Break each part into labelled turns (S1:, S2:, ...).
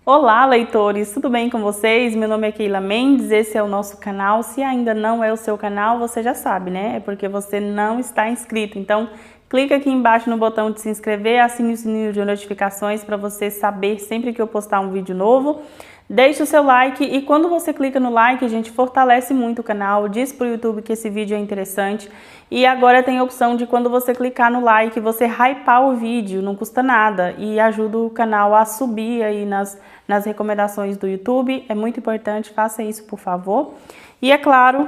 S1: Olá, leitores! Tudo bem com vocês? Meu nome é Keila Mendes, esse é o nosso canal. Se ainda não é o seu canal, você já sabe, né? É porque você não está inscrito. Então, clica aqui embaixo no botão de se inscrever, assine o sininho de notificações para você saber sempre que eu postar um vídeo novo. Deixe o seu like e quando você clica no like, a gente fortalece muito o canal, diz pro YouTube que esse vídeo é interessante. E agora tem a opção de quando você clicar no like, você hypar o vídeo, não custa nada e ajuda o canal a subir aí nas recomendações do YouTube. É muito importante, faça isso por favor. E é claro,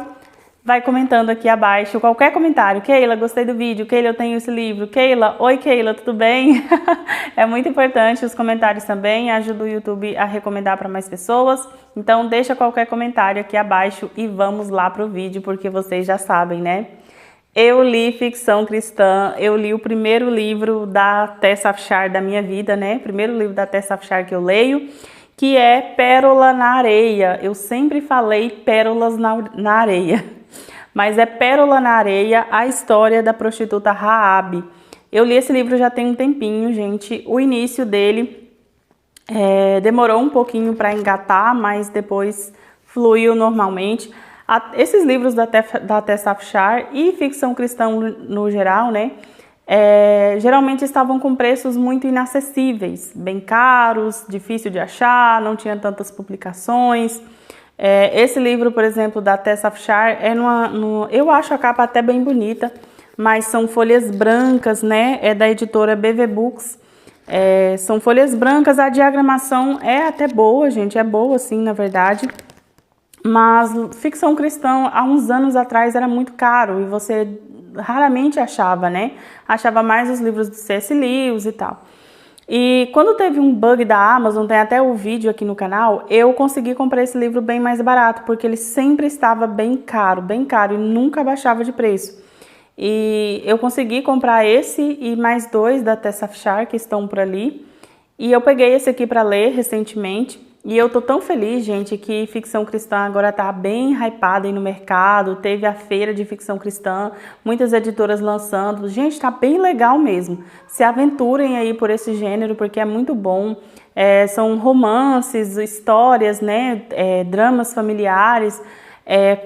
S1: vai comentando aqui abaixo qualquer comentário. Keila, gostei do vídeo. Keila, eu tenho esse livro. Keila, oi Keila, tudo bem? É muito importante os comentários também, ajuda o YouTube a recomendar para mais pessoas. Então deixa qualquer comentário aqui abaixo e vamos lá pro vídeo, porque vocês já sabem, né? Eu li ficção cristã, eu li o primeiro livro da Tessa Afshar da minha vida, né? Primeiro livro da Tessa Afshar que eu leio, que é Pérola na Areia. Eu sempre falei Pérolas na Areia, mas é Pérola na Areia, a história da prostituta Raabe. Eu li esse livro já tem um tempinho, gente. O início dele demorou um pouquinho para engatar, mas depois fluiu normalmente. Esses livros da Tessa Afshar e ficção cristã no geral, né, geralmente estavam com preços muito inacessíveis, bem caros, difícil de achar, não tinha tantas publicações. Esse livro, por exemplo, da Tessa Afshar, eu acho a capa até bem bonita, mas são folhas brancas, né, é da editora BV Books. São folhas brancas, a diagramação é até boa, gente, é boa sim, na verdade. Mas ficção cristã, há uns anos atrás, era muito caro e você raramente achava, né? Achava mais os livros do C.S. Lewis e tal. E quando teve um bug da Amazon, tem até o vídeo aqui no canal, eu consegui comprar esse livro bem mais barato, porque ele sempre estava bem caro e nunca baixava de preço. E eu consegui comprar esse e mais dois da Tessa Afshar que estão por ali. E eu peguei esse aqui para ler recentemente. E eu tô tão feliz, gente, que ficção cristã agora tá bem hypada aí no mercado. Teve a feira de ficção cristã, muitas editoras lançando. Gente, tá bem legal mesmo. Se aventurem aí por esse gênero, porque é muito bom. São romances, histórias, né, dramas familiares,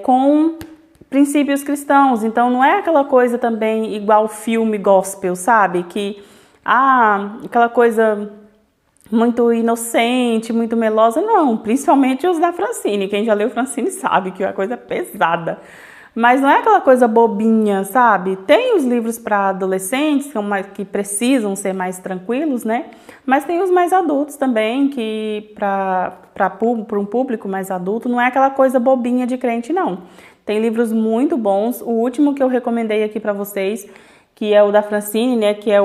S1: com princípios cristãos. Então não é aquela coisa também igual filme gospel, sabe? Aquela coisa muito inocente, muito melosa, não, principalmente os da Francine. Quem já leu Francine sabe que é uma coisa pesada, mas não é aquela coisa bobinha, sabe? Tem os livros para adolescentes que precisam ser mais tranquilos, né? Mas tem os mais adultos também, que para um público mais adulto, não é aquela coisa bobinha de crente, não. Tem livros muito bons. O último que eu recomendei aqui para vocês, que é o da Francine, né, que é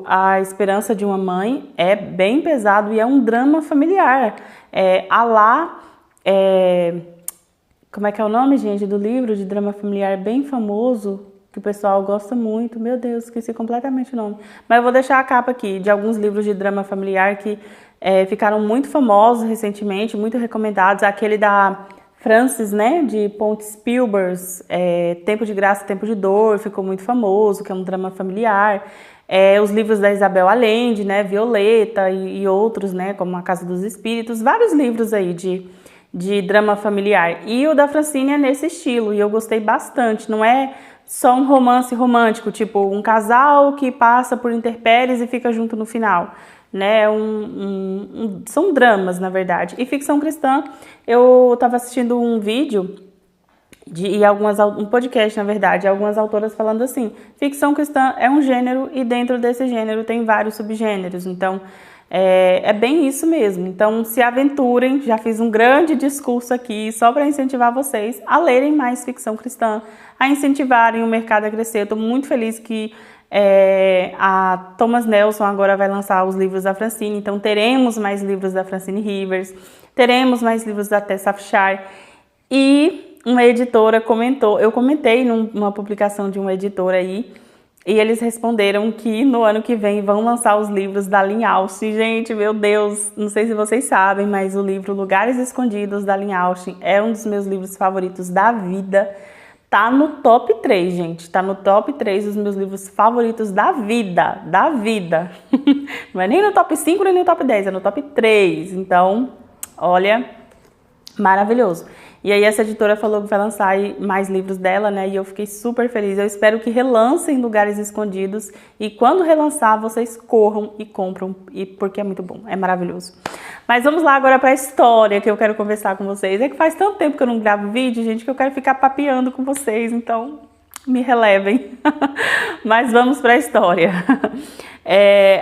S1: A Esperança de uma Mãe, é bem pesado e é um drama familiar. Como é que é o nome, gente, do livro de drama familiar bem famoso, que o pessoal gosta muito? Meu Deus, esqueci completamente o nome. Mas eu vou deixar a capa aqui de alguns livros de drama familiar que ficaram muito famosos recentemente, muito recomendados. Aquele da Francis, né, de Ponte Spielberg, Tempo de Graça, Tempo de Dor, ficou muito famoso, que é um drama familiar. Os livros da Isabel Allende, né, Violeta e outros, né, como A Casa dos Espíritos, vários livros aí de drama familiar. E o da Francine é nesse estilo, e eu gostei bastante. Não é só um romance romântico, tipo um casal que passa por intempéries e fica junto no final, né? São dramas, na verdade. E ficção cristã, eu estava assistindo um vídeo um podcast, na verdade, algumas autoras falando assim: ficção cristã é um gênero e dentro desse gênero tem vários subgêneros. Então é bem isso mesmo. Então se aventurem. Já fiz um grande discurso aqui só para incentivar vocês a lerem mais ficção cristã, a incentivarem o mercado a crescer. Eu estou muito feliz que a Thomas Nelson agora vai lançar os livros da Francine, então teremos mais livros da Francine Rivers, teremos mais livros da Tessa Afshar. E uma editora comentou, eu comentei numa publicação de uma editora aí, e eles responderam que no ano que vem vão lançar os livros da Lynn Austin. Gente, meu Deus, não sei se vocês sabem, mas o livro Lugares Escondidos da Lynn Austin é um dos meus livros favoritos da vida. Tá no top 3, gente. Tá no top 3 dos meus livros favoritos da vida. Da vida. Não é nem no top 5, nem no top 10, é no top 3. Então, Olha, maravilhoso. E aí essa editora falou que vai lançar aí mais livros dela, né? E eu fiquei super feliz. Eu espero que relancem Lugares Escondidos. E quando relançar, vocês corram e compram, porque é muito bom, é maravilhoso. Mas vamos lá agora para a história que eu quero conversar com vocês. É que faz tanto tempo que eu não gravo vídeo, gente, que eu quero ficar papeando com vocês. Então, me relevem. Mas vamos para a história.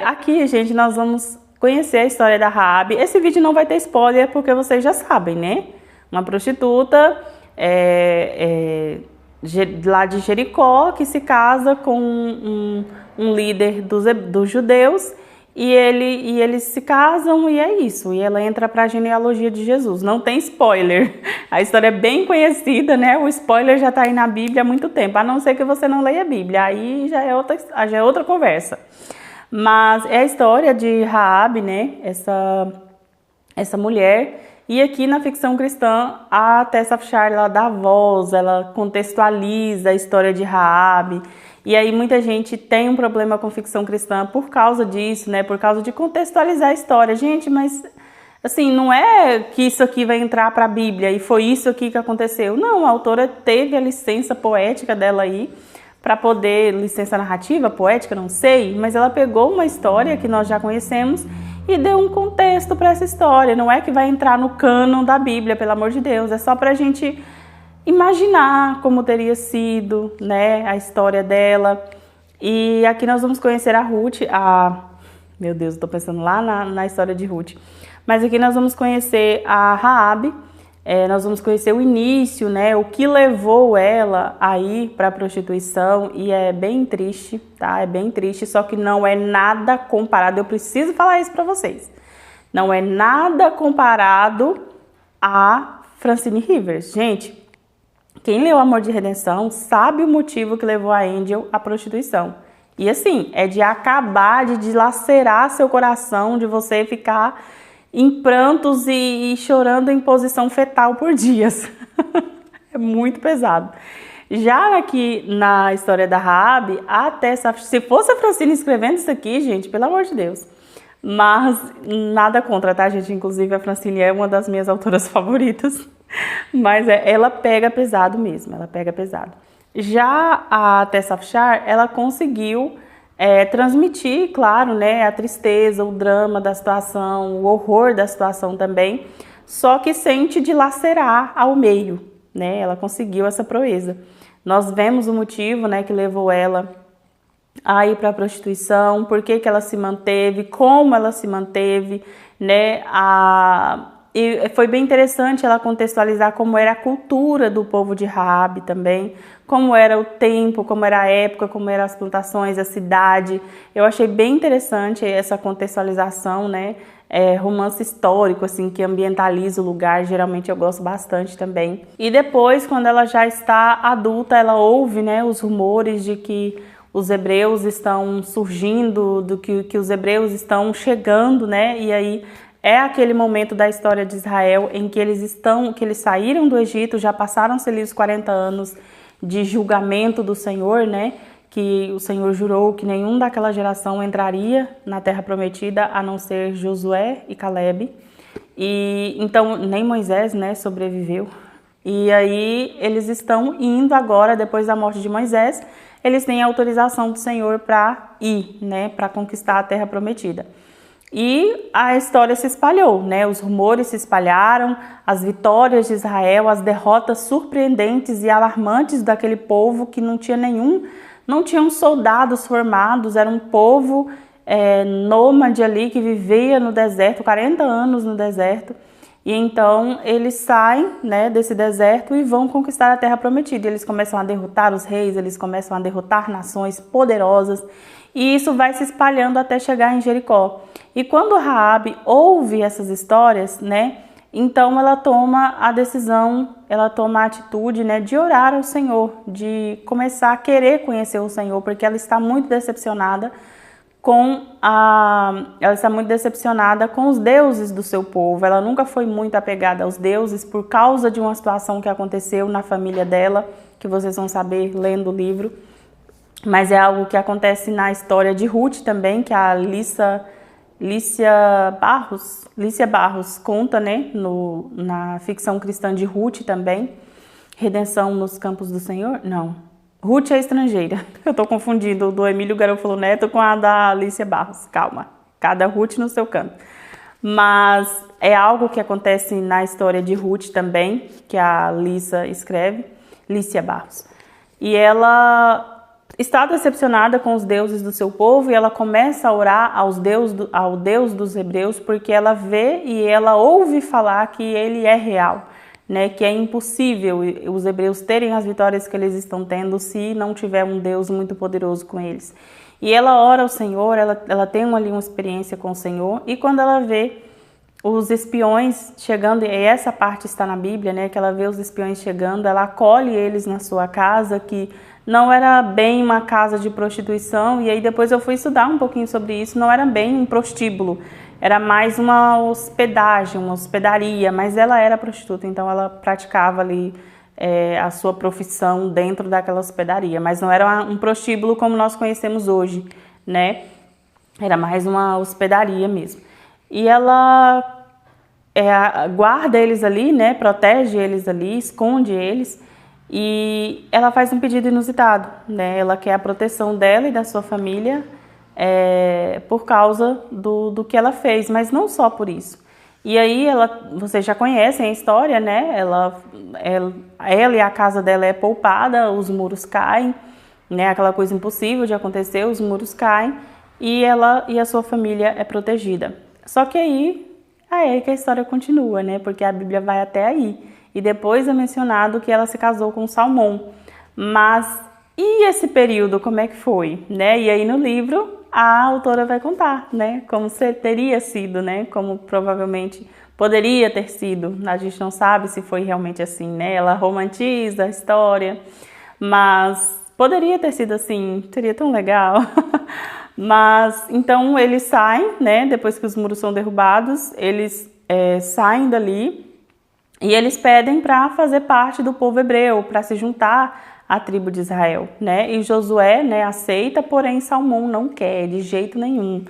S1: Aqui, gente, nós vamos conhecer a história da Raabe. Esse vídeo não vai ter spoiler, porque vocês já sabem, né? Uma prostituta lá de Jericó que se casa com um líder dos judeus e eles se casam e é isso. E ela entra para a genealogia de Jesus. Não tem spoiler. A história é bem conhecida, né? O spoiler já está aí na Bíblia há muito tempo. A não ser que você não leia a Bíblia. Aí já é outra conversa. Mas é a história de Raabe, né? Essa mulher. E aqui na ficção cristã, a Tessa Afshar, ela dá voz, ela contextualiza a história de Raabe. E aí muita gente tem um problema com ficção cristã por causa disso, né? Por causa de contextualizar a história. Gente, mas assim, não é que isso aqui vai entrar para a Bíblia e foi isso aqui que aconteceu. Não, a autora teve a licença poética dela aí para poder, licença narrativa, poética, não sei, mas ela pegou uma história que nós já conhecemos e deu um contexto para essa história. Não é que vai entrar no cânon da Bíblia, pelo amor de Deus. É só para a gente imaginar como teria sido, né, a história dela. E aqui nós vamos conhecer a Ruth. Meu Deus, estou pensando lá na história de Ruth. Mas aqui nós vamos conhecer a Raabe. Nós vamos conhecer o início, né, o que levou ela a ir para a prostituição, e é bem triste, tá? É bem triste, só que não é nada comparado, eu preciso falar isso para vocês, não é nada comparado a Francine Rivers. Gente, quem leu Amor de Redenção sabe o motivo que levou a Angel à prostituição. E assim, é de acabar, de dilacerar seu coração, de você ficar em prantos e chorando em posição fetal por dias. É muito pesado. Já aqui na história da Raabe, até se fosse a Francine escrevendo isso aqui, gente, pelo amor de Deus. Mas nada contra, tá, gente? Inclusive a Francine é uma das minhas autoras favoritas. Mas ela pega pesado mesmo, ela pega pesado. Já a Tessa Afshar, ela conseguiu transmitir, claro, né, a tristeza, o drama da situação, o horror da situação também, só que sem te dilacerar ao meio, né? Ela conseguiu essa proeza. Nós vemos o motivo, né, que levou ela a ir para a prostituição, por que ela se manteve, como ela se manteve, né? E foi bem interessante ela contextualizar como era a cultura do povo de Raabe também, como era o tempo, como era a época, como eram as plantações, a cidade. Eu achei bem interessante essa contextualização, né? Romance histórico, assim, que ambientaliza o lugar, geralmente eu gosto bastante também. E depois, quando ela já está adulta, ela ouve, né, os rumores de que os hebreus estão surgindo, do que os hebreus estão chegando, né? E aí é aquele momento da história de Israel em que eles saíram do Egito, já passaram-se ali os 40 anos de julgamento do Senhor, né? Que o Senhor jurou que nenhum daquela geração entraria na Terra Prometida, a não ser Josué e Calebe. E então nem Moisés, né, sobreviveu. E aí eles estão indo agora, depois da morte de Moisés, eles têm a autorização do Senhor para ir, né, para conquistar a Terra Prometida. E a história se espalhou, né? Os rumores se espalharam, as vitórias de Israel, as derrotas surpreendentes e alarmantes daquele povo que não tinham soldados formados, era um povo nômade ali que vivia no deserto, 40 anos no deserto. E então eles saem, né, desse deserto e vão conquistar a Terra Prometida. Eles começam a derrotar os reis, eles começam a derrotar nações poderosas. E isso vai se espalhando até chegar em Jericó. E quando Raabe ouve essas histórias, né, então ela toma a decisão, ela toma a atitude, né, de orar ao Senhor, de começar a querer conhecer o Senhor, porque ela está muito decepcionada com os deuses do seu povo. Ela nunca foi muito apegada aos deuses por causa de uma situação que aconteceu na família dela, que vocês vão saber lendo o livro. Mas é algo que acontece na história de Ruth também, que a Alissa Lícia Barros conta, né, na ficção cristã de Ruth também, Redenção nos Campos do Senhor, não, Ruth é estrangeira, eu tô confundindo do Emílio Garofalo Neto com a da Lícia Barros, calma, cada Ruth no seu canto. Mas é algo que acontece na história de Ruth também, que a Lícia Barros. E ela está decepcionada com os deuses do seu povo e ela começa a orar ao Deus dos hebreus, porque ela vê e ela ouve falar que ele é real, né? Que é impossível os hebreus terem as vitórias que eles estão tendo se não tiver um Deus muito poderoso com eles. E ela ora ao Senhor, ela tem ali uma experiência com o Senhor, e quando ela vê os espiões chegando, e essa parte está na Bíblia, né, que ela vê os espiões chegando, ela acolhe eles na sua casa, que não era bem uma casa de prostituição, e aí depois eu fui estudar um pouquinho sobre isso, não era bem um prostíbulo, era mais uma hospedagem, uma hospedaria, mas ela era prostituta, então ela praticava ali a sua profissão dentro daquela hospedaria, mas não era um prostíbulo como nós conhecemos hoje, né, era mais uma hospedaria mesmo. E ela guarda eles ali, né, protege eles ali, esconde eles, e ela faz um pedido inusitado, né, ela quer a proteção dela e da sua família por causa do que ela fez, mas não só por isso. E aí vocês já conhecem a história, né, ela e a casa dela é poupada, os muros caem, né, aquela coisa impossível de acontecer, os muros caem, e ela e a sua família é protegida. Só que aí que a história continua, né? Porque a Bíblia vai até aí. E depois é mencionado que ela se casou com Salmão. Mas e esse período, como é que foi? Né? E aí no livro a autora vai contar, né? Como teria sido, né? Como provavelmente poderia ter sido. A gente não sabe se foi realmente assim, né? Ela romantiza a história, mas poderia ter sido assim, seria tão legal. Mas, então, eles saem, né, depois que os muros são derrubados, eles saem dali e eles pedem para fazer parte do povo hebreu, para se juntar à tribo de Israel, né, e Josué, né, aceita, porém Salmão não quer, de jeito nenhum,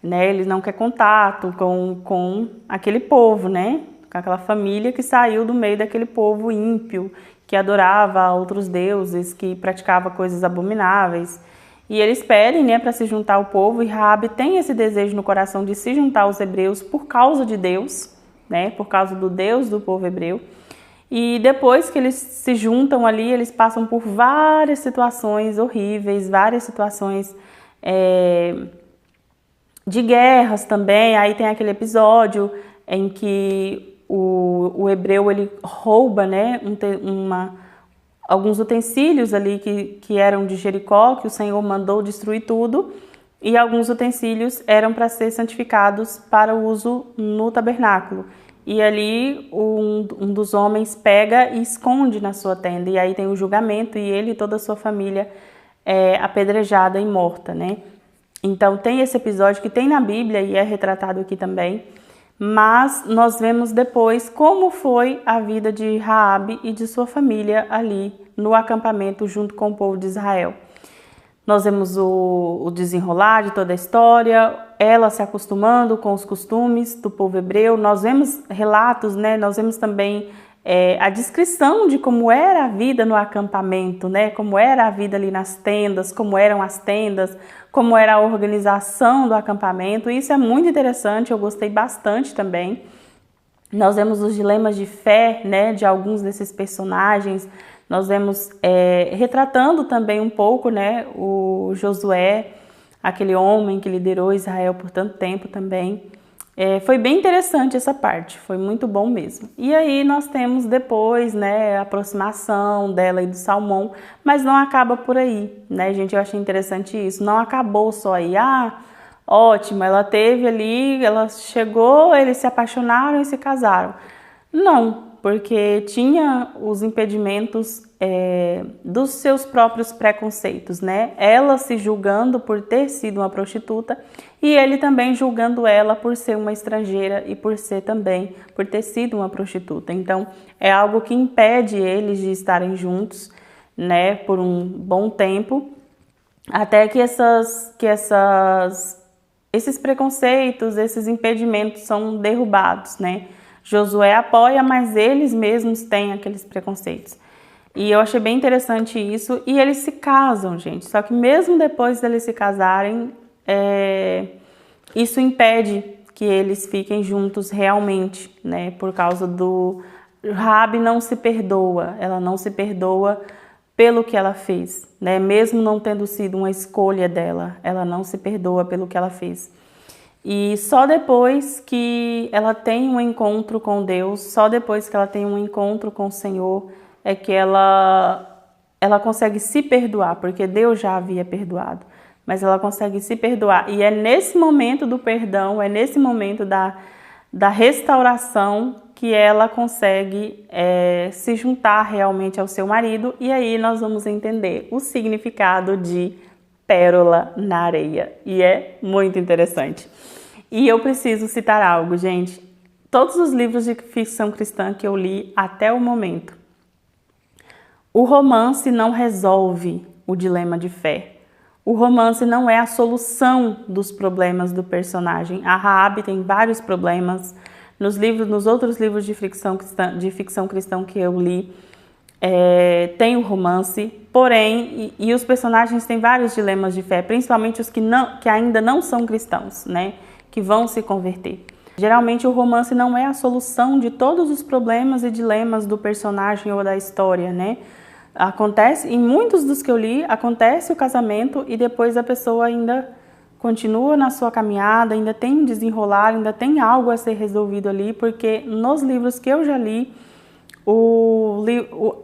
S1: né, ele não quer contato com aquele povo, né, com aquela família que saiu do meio daquele povo ímpio, que adorava outros deuses, que praticava coisas abomináveis. E eles pedem, né, para se juntar ao povo, e Raabe tem esse desejo no coração de se juntar aos hebreus por causa de Deus, né, por causa do Deus do povo hebreu. E depois que eles se juntam ali, eles passam por várias situações horríveis, várias situações de guerras também. Aí tem aquele episódio em que o hebreu ele rouba, né, alguns utensílios ali que eram de Jericó, que o Senhor mandou destruir tudo, e alguns utensílios eram para ser santificados para o uso no tabernáculo. E ali um dos homens pega e esconde na sua tenda, e aí tem o julgamento, e ele e toda a sua família é apedrejada e morta, né? Então tem esse episódio que tem na Bíblia e é retratado aqui também, mas nós vemos depois como foi a vida de Raabe e de sua família ali no acampamento junto com o povo de Israel. Nós vemos o desenrolar de toda a história, ela se acostumando com os costumes do povo hebreu. Nós vemos relatos, né? Nós vemos também a descrição de como era a vida no acampamento, né? Como era a vida ali nas tendas, como eram as tendas, como era a organização do acampamento. Isso é muito interessante, eu gostei bastante também. Nós vemos os dilemas de fé, né, de alguns desses personagens. Nós vemos retratando também um pouco, né, o Josué, aquele homem que liderou Israel por tanto tempo também. Foi bem interessante essa parte, foi muito bom mesmo. E aí nós temos depois, né, a aproximação dela e do Salmão, mas não acaba por aí, né, gente? Eu achei interessante isso, não acabou só aí. Ótimo, ela teve ali, ela chegou, eles se apaixonaram e se casaram. Não, porque tinha os impedimentos dos seus próprios preconceitos, né? Ela se julgando por ter sido uma prostituta e ele também julgando ela por ser uma estrangeira e por ter sido uma prostituta. Então, é algo que impede eles de estarem juntos, né, por um bom tempo, até que essas esses preconceitos, esses impedimentos são derrubados, né? Josué apoia, mas eles mesmos têm aqueles preconceitos. E eu achei bem interessante isso. E eles se casam, gente. Só que mesmo depois deles se casarem, isso impede que eles fiquem juntos realmente, né? Por causa do... Raabe não se perdoa. Ela não se perdoa pelo que ela fez, né? Mesmo não tendo sido uma escolha dela, ela não se perdoa pelo que ela fez. E só depois que ela tem um encontro com Deus, só depois que ela tem um encontro com o Senhor, é que ela consegue se perdoar, porque Deus já havia perdoado, mas ela consegue se perdoar. E é nesse momento do perdão, é nesse momento da restauração que ela consegue se juntar realmente ao seu marido, e aí nós vamos entender o significado de pérola na areia, e é muito interessante. E eu preciso citar algo, gente. Todos os livros de ficção cristã que eu li até o momento, o romance não resolve o dilema de fé. O romance não é a solução dos problemas do personagem. A Raabe tem vários problemas. Nos outros livros de ficção cristã que eu li, tem o romance, porém, e os personagens têm vários dilemas de fé, principalmente os que ainda não são cristãos, né? Que vão se converter. Geralmente o romance não é a solução de todos os problemas e dilemas do personagem ou da história, né? Acontece, em muitos dos que eu li, acontece o casamento e depois a pessoa ainda continua na sua caminhada, ainda tem um desenrolar, ainda tem algo a ser resolvido ali, porque nos livros que eu já li,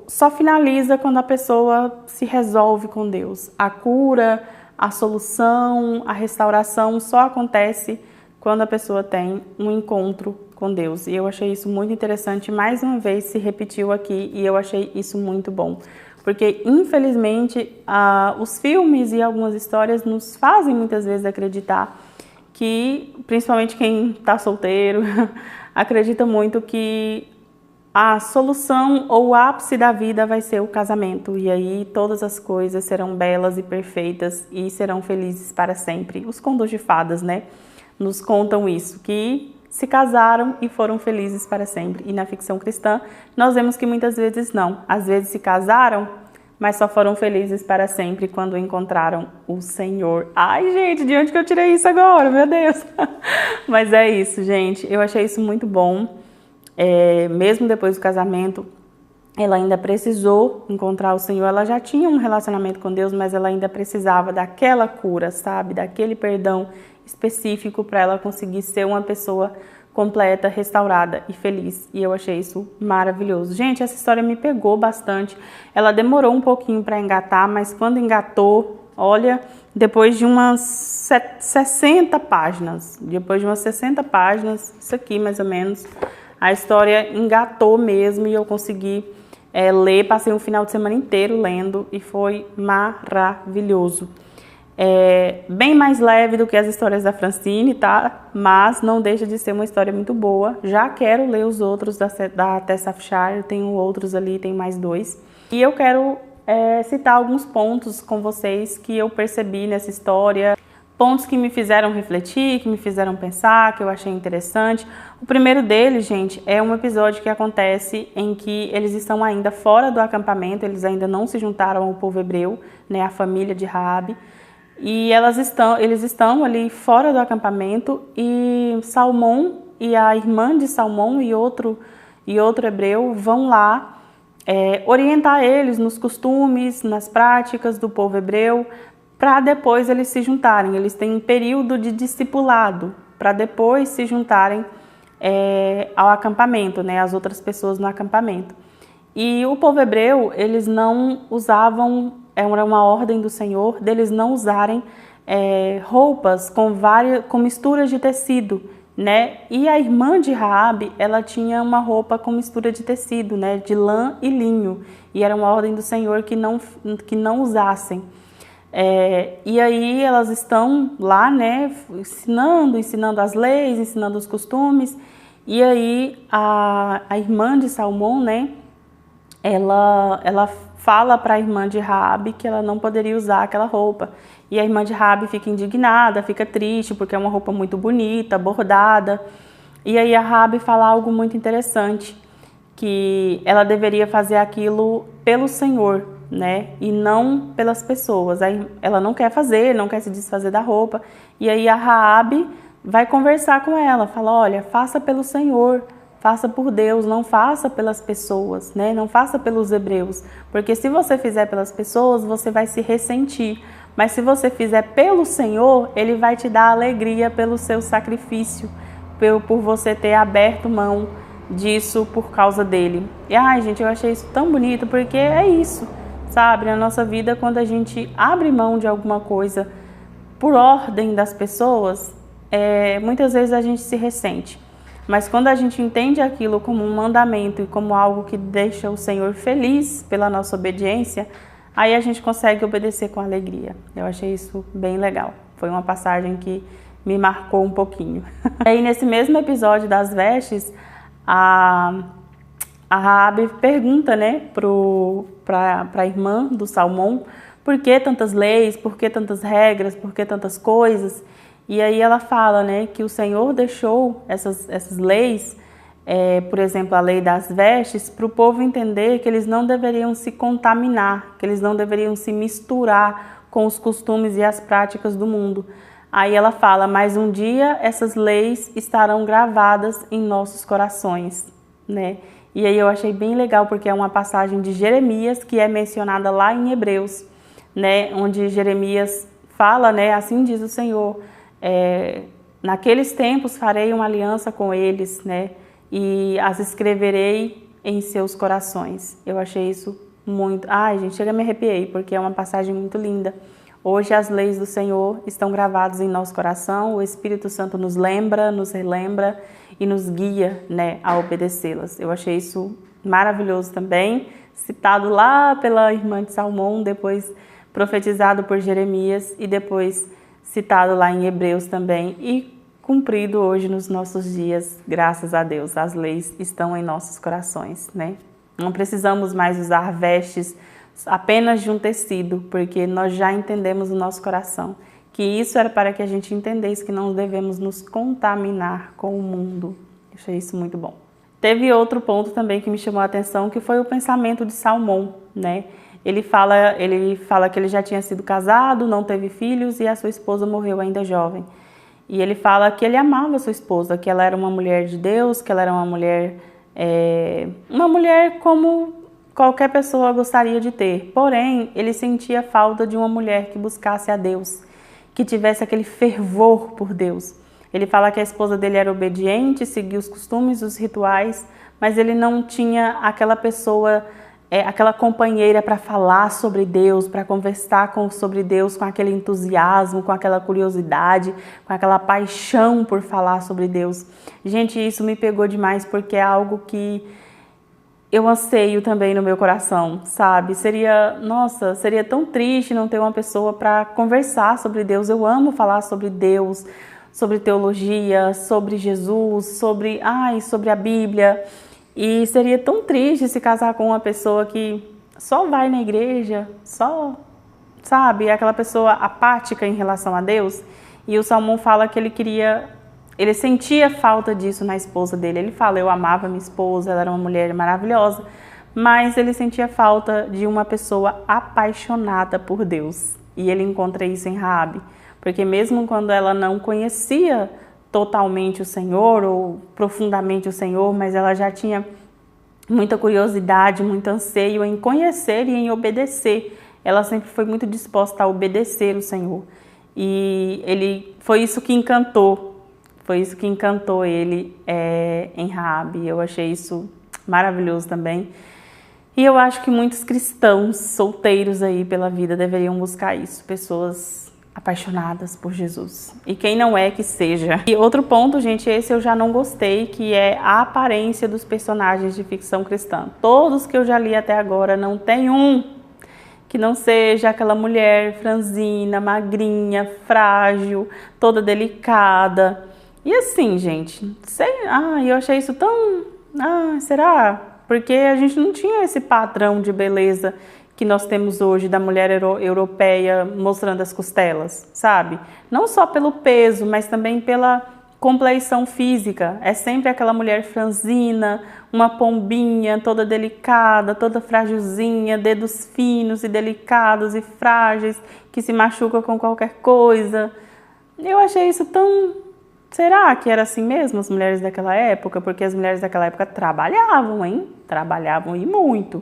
S1: só finaliza quando a pessoa se resolve com Deus. A cura, a solução, a restauração só acontece quando a pessoa tem um encontro com Deus. E eu achei isso muito interessante, mais uma vez se repetiu aqui, e eu achei isso muito bom. Porque, infelizmente, os filmes e algumas histórias nos fazem muitas vezes acreditar que, principalmente quem está solteiro, acredita muito que a solução ou o ápice da vida vai ser o casamento. E aí todas as coisas serão belas e perfeitas e serão felizes para sempre. Os contos de fadas, né? Nos contam isso, que se casaram e foram felizes para sempre. E na ficção cristã, nós vemos que muitas vezes não. Às vezes se casaram, mas só foram felizes para sempre quando encontraram o Senhor. Ai, gente, de onde que eu tirei isso agora? Meu Deus! Mas é isso, gente. Eu achei isso muito bom. Mesmo depois do casamento, ela ainda precisou encontrar o Senhor. Ela já tinha um relacionamento com Deus, mas ela ainda precisava daquela cura, sabe? Daquele perdão específico para ela conseguir ser uma pessoa completa, restaurada e feliz. E eu achei isso maravilhoso. Gente, essa história me pegou bastante. Ela demorou um pouquinho para engatar, mas quando engatou, olha, depois de umas 60 páginas, isso aqui mais ou menos, a história engatou mesmo e eu consegui ler, passei um final de semana inteiro lendo e foi maravilhoso. Bem mais leve do que as histórias da Francine, tá? Mas não deixa de ser uma história muito boa. Já quero ler os outros da Tessa Afshar, tenho outros ali, tem mais 2. E eu quero citar alguns pontos com vocês que eu percebi nessa história, pontos que me fizeram refletir, que me fizeram pensar, que eu achei interessante. O primeiro deles, gente, é um episódio que acontece em que eles estão ainda fora do acampamento, eles ainda não se juntaram ao povo hebreu, né, a família de Raabe. E eles estão ali fora do acampamento e Salmão e a irmã de Salmão e outro hebreu vão lá orientar eles nos costumes, nas práticas do povo hebreu, para depois eles se juntarem. Eles têm um período de discipulado para depois se juntarem ao acampamento, né, as outras pessoas no acampamento. E o povo hebreu, eles não usavam, era uma ordem do Senhor, deles não usarem roupas com misturas de tecido, né? E a irmã de Raabe, ela tinha uma roupa com mistura de tecido, né, de lã e linho, e era uma ordem do Senhor que não usassem. E aí elas estão lá, né, ensinando as leis, ensinando os costumes, e aí a irmã de Salmão, né, ela fala para a irmã de Raabe que ela não poderia usar aquela roupa. E a irmã de Raabe fica indignada, fica triste, porque é uma roupa muito bonita, bordada. E aí a Raabe fala algo muito interessante, que ela deveria fazer aquilo pelo Senhor, né? E não pelas pessoas. Aí ela não quer fazer, não quer se desfazer da roupa. E aí a Raabe vai conversar com ela, fala, olha, faça pelo Senhor, faça por Deus, não faça pelas pessoas, né? Não faça pelos hebreus, porque se você fizer pelas pessoas, você vai se ressentir. Mas se você fizer pelo Senhor, Ele vai te dar alegria pelo seu sacrifício, por você ter aberto mão disso por causa dele. E ai, gente, eu achei isso tão bonito, porque é isso, sabe? Na nossa vida, quando a gente abre mão de alguma coisa por ordem das pessoas, muitas vezes a gente se ressente. Mas quando a gente entende aquilo como um mandamento e como algo que deixa o Senhor feliz pela nossa obediência, aí a gente consegue obedecer com alegria. Eu achei isso bem legal. Foi uma passagem que me marcou um pouquinho. E aí nesse mesmo episódio das vestes, a Raabe pergunta, né, para a irmã do Salmão, por que tantas leis, por que tantas regras, por que tantas coisas? E aí ela fala, né, que o Senhor deixou essas leis, por exemplo, a lei das vestes, para o povo entender que eles não deveriam se contaminar, que eles não deveriam se misturar com os costumes e as práticas do mundo. Aí ela fala, mas um dia essas leis estarão gravadas em nossos corações, né? E aí eu achei bem legal, porque é uma passagem de Jeremias que é mencionada lá em Hebreus, né? Onde Jeremias fala, né? Assim diz o Senhor, naqueles tempos farei uma aliança com eles, né? E as escreverei em seus corações. Eu achei isso muito... Ai, gente, chega, me arrepiei, porque é uma passagem muito linda. Hoje as leis do Senhor estão gravadas em nosso coração, o Espírito Santo nos lembra, nos relembra e nos guia, né, a obedecê-las. Eu achei isso maravilhoso também, citado lá pela irmã de Salmão, depois profetizado por Jeremias e depois citado lá em Hebreus também e cumprido hoje nos nossos dias, graças a Deus. As leis estão em nossos corações, né? Não precisamos mais usar vestes apenas de um tecido, porque nós já entendemos no nosso coração que isso era para que a gente entendesse que não devemos nos contaminar com o mundo. Eu achei isso muito bom. Teve outro ponto também que me chamou a atenção, que foi o pensamento de Salmão, né? Ele fala que ele já tinha sido casado, não teve filhos e a sua esposa morreu ainda jovem. E ele fala que ele amava a sua esposa, que ela era uma mulher de Deus, que ela era uma mulher como qualquer pessoa gostaria de ter. Porém, ele sentia falta de uma mulher que buscasse a Deus, que tivesse aquele fervor por Deus. Ele fala que a esposa dele era obediente, seguia os costumes, os rituais, mas ele não tinha aquela pessoa, aquela companheira para falar sobre Deus, para conversar sobre Deus com aquele entusiasmo, com aquela curiosidade, com aquela paixão por falar sobre Deus. Gente, isso me pegou demais, porque é algo que eu anseio também no meu coração, sabe? Seria tão triste não ter uma pessoa para conversar sobre Deus. Eu amo falar sobre Deus, sobre teologia, sobre Jesus, sobre a Bíblia. E seria tão triste se casar com uma pessoa que só vai na igreja, sabe? Aquela pessoa apática em relação a Deus. E o Salmão fala que ele sentia falta disso na esposa dele. Ele fala, eu amava minha esposa, ela era uma mulher maravilhosa, mas ele sentia falta de uma pessoa apaixonada por Deus. E ele encontra isso em Raabe, porque mesmo quando ela não conhecia totalmente o Senhor ou profundamente o Senhor, mas ela já tinha muita curiosidade, muito anseio em conhecer e em obedecer. Ela sempre foi muito disposta a obedecer o Senhor. E foi isso que encantou ele em Raabe. Eu achei isso maravilhoso também. E eu acho que muitos cristãos solteiros aí pela vida deveriam buscar isso. Pessoas apaixonadas por Jesus. E quem não é, que seja. E outro ponto, gente, esse eu já não gostei, que é a aparência dos personagens de ficção cristã. Todos que eu já li até agora, não tem um que não seja aquela mulher franzina, magrinha, frágil, toda delicada. E assim, gente, eu achei isso tão... será? Porque a gente não tinha esse padrão de beleza que nós temos hoje da mulher europeia mostrando as costelas, sabe? Não só pelo peso, mas também pela compleição física. É sempre aquela mulher franzina, uma pombinha toda delicada, toda frágilzinha, dedos finos e delicados e frágeis, que se machuca com qualquer coisa. Eu achei isso tão... Será que era assim mesmo as mulheres daquela época? Porque as mulheres daquela época trabalhavam, hein? Trabalhavam e muito.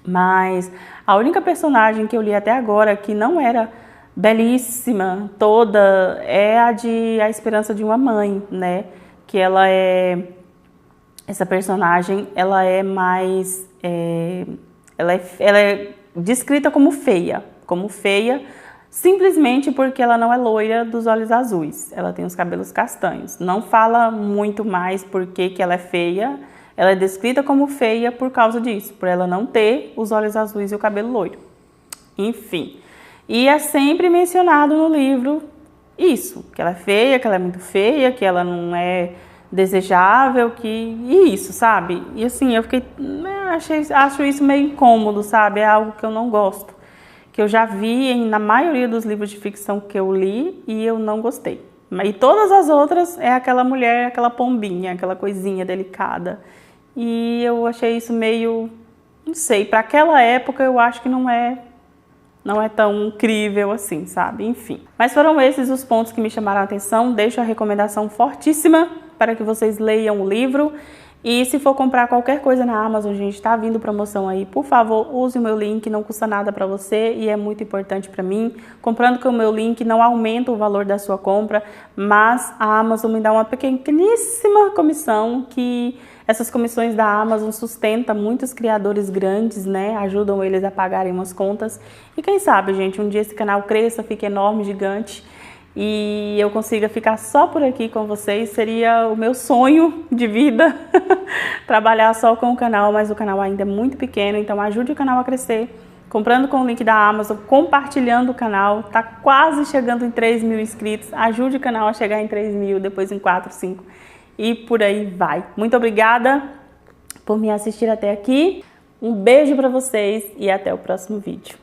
S1: Mas a única personagem que eu li até agora que não era belíssima toda é a de A Esperança de uma Mãe, né? Que ela é... Essa personagem, ela é mais... ela é descrita como feia. Como feia, simplesmente porque ela não é loira dos olhos azuis. Ela tem os cabelos castanhos. Não fala muito mais porque que ela é feia. Ela é descrita como feia por causa disso, por ela não ter os olhos azuis e o cabelo loiro. Enfim. E é sempre mencionado no livro isso, que ela é feia, que ela é muito feia, que ela não é desejável, e isso, sabe? E assim, eu fiquei, acho isso meio incômodo, sabe? É algo que eu não gosto, que eu já vi na maioria dos livros de ficção que eu li e eu não gostei. E todas as outras é aquela mulher, aquela pombinha, aquela coisinha delicada. E eu achei isso meio, não sei, para aquela época eu acho que não é tão incrível assim, sabe? Enfim. Mas foram esses os pontos que me chamaram a atenção. Deixo a recomendação fortíssima para que vocês leiam o livro. E se for comprar qualquer coisa na Amazon, gente, tá vindo promoção aí, por favor, use o meu link, não custa nada para você e é muito importante para mim. Comprando com o meu link não aumenta o valor da sua compra, mas a Amazon me dá uma pequeníssima comissão, que essas comissões da Amazon sustentam muitos criadores grandes, né? Ajudam eles a pagarem umas contas. E quem sabe, gente, um dia esse canal cresça, fique enorme, gigante, e eu consiga ficar só por aqui com vocês. Seria o meu sonho de vida, trabalhar só com o canal, mas o canal ainda é muito pequeno, então ajude o canal a crescer, comprando com o link da Amazon, compartilhando o canal, tá quase chegando em 3.000 inscritos, ajude o canal a chegar em 3.000, depois em 4, 5 e por aí vai. Muito obrigada por me assistir até aqui, um beijo para vocês e até o próximo vídeo.